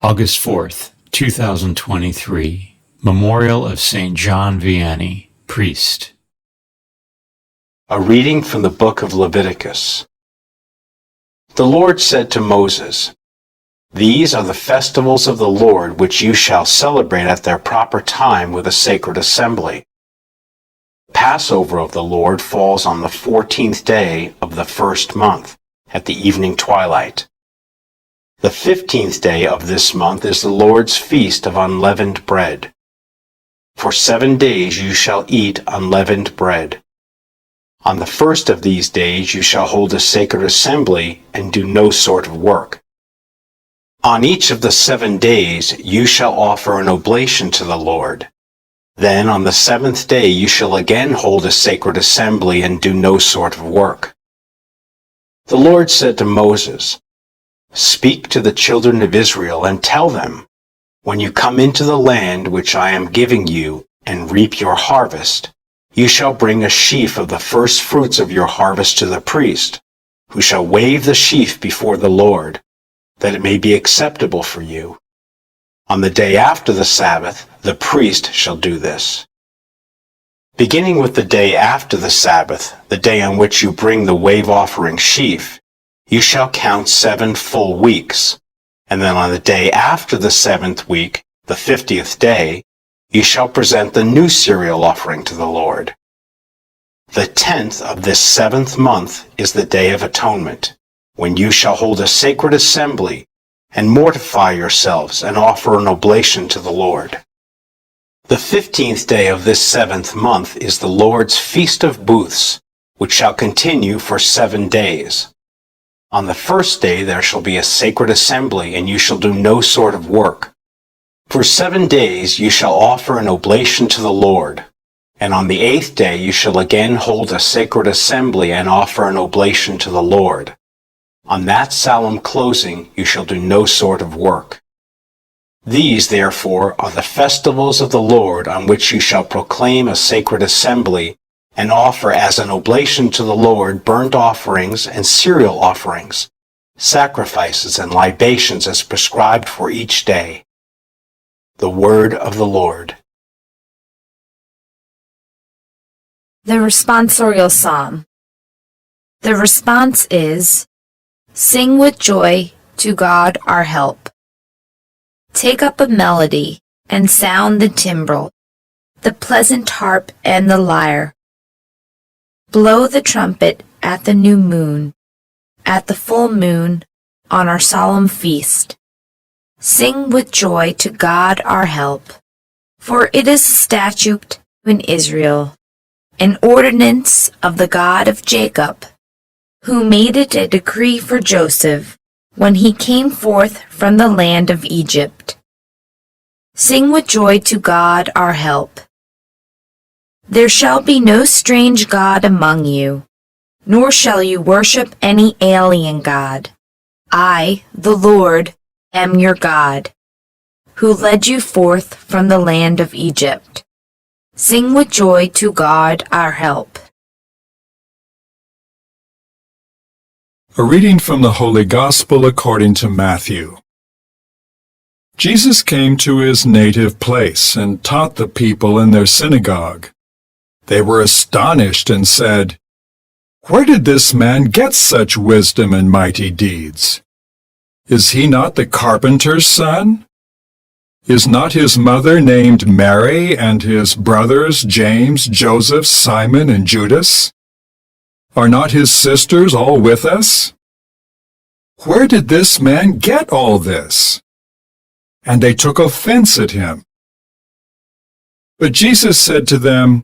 August 4th, 2023. Memorial of St. John Vianney, priest. A reading from the book of Leviticus. The Lord said to Moses, "These are the festivals of the Lord which you shall celebrate at their proper time with a sacred assembly. The Passover of the Lord falls on the 14th day of the first month, at the evening twilight. The 15th day of this month is the Lord's feast of unleavened bread. For 7 days you shall eat unleavened bread. On the first of these days you shall hold a sacred assembly and do no sort of work. On each of the 7 days you shall offer an oblation to the Lord. Then on the 7th day you shall again hold a sacred assembly and do no sort of work." The Lord said to Moses, "Speak to the children of Israel and tell them, when you come into the land which I am giving you and reap your harvest, you shall bring a sheaf of the first fruits of your harvest to the priest, who shall wave the sheaf before the Lord, that it may be acceptable for you. On the day after the Sabbath, the priest shall do this. Beginning with the day after the Sabbath, the day on which you bring the wave offering sheaf, you shall count 7 full weeks, and then on the day after the 7th week, the 50th day, you shall present the new cereal offering to the Lord. The 10th of this 7th month is the Day of Atonement, when you shall hold a sacred assembly and mortify yourselves and offer an oblation to the Lord. The 15th day of this 7th month is the Lord's Feast of Booths, which shall continue for 7 days. On the first day there shall be a sacred assembly, and you shall do no sort of work. For 7 days you shall offer an oblation to the Lord, and on the 8th day you shall again hold a sacred assembly and offer an oblation to the Lord. On that solemn closing you shall do no sort of work. These, therefore, are the festivals of the Lord on which you shall proclaim a sacred assembly and offer as an oblation to the Lord burnt offerings and cereal offerings, sacrifices and libations as prescribed for each day." The word of the Lord. The responsorial psalm. The response is, "Sing with joy to God our help. Take up a melody and sound the timbrel, the pleasant harp and the lyre. Blow the trumpet at the new moon, at the full moon, on our solemn feast. Sing with joy to God our help, for it is a statute in Israel, an ordinance of the God of Jacob, who made it a decree for Joseph when he came forth from the land of Egypt. Sing with joy to God our help. There shall be no strange god among you, nor shall you worship any alien god. I, the Lord, am your God, who led you forth from the land of Egypt. Sing with joy to God our help." A reading from the Holy Gospel according to Matthew. Jesus came to his native place and taught the people in their synagogue. They were astonished and said, "Where did this man get such wisdom and mighty deeds? Is he not the carpenter's son? Is not his mother named Mary, and his brothers James, Joseph, Simon, and Judas? Are not his sisters all with us? Where did this man get all this?" And they took offense at him. But Jesus said to them,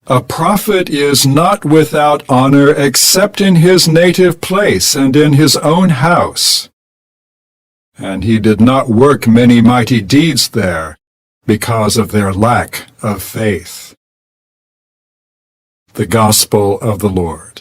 "A prophet is not without honor except in his native place and in his own house." And he did not work many mighty deeds there because of their lack of faith. The Gospel of the Lord.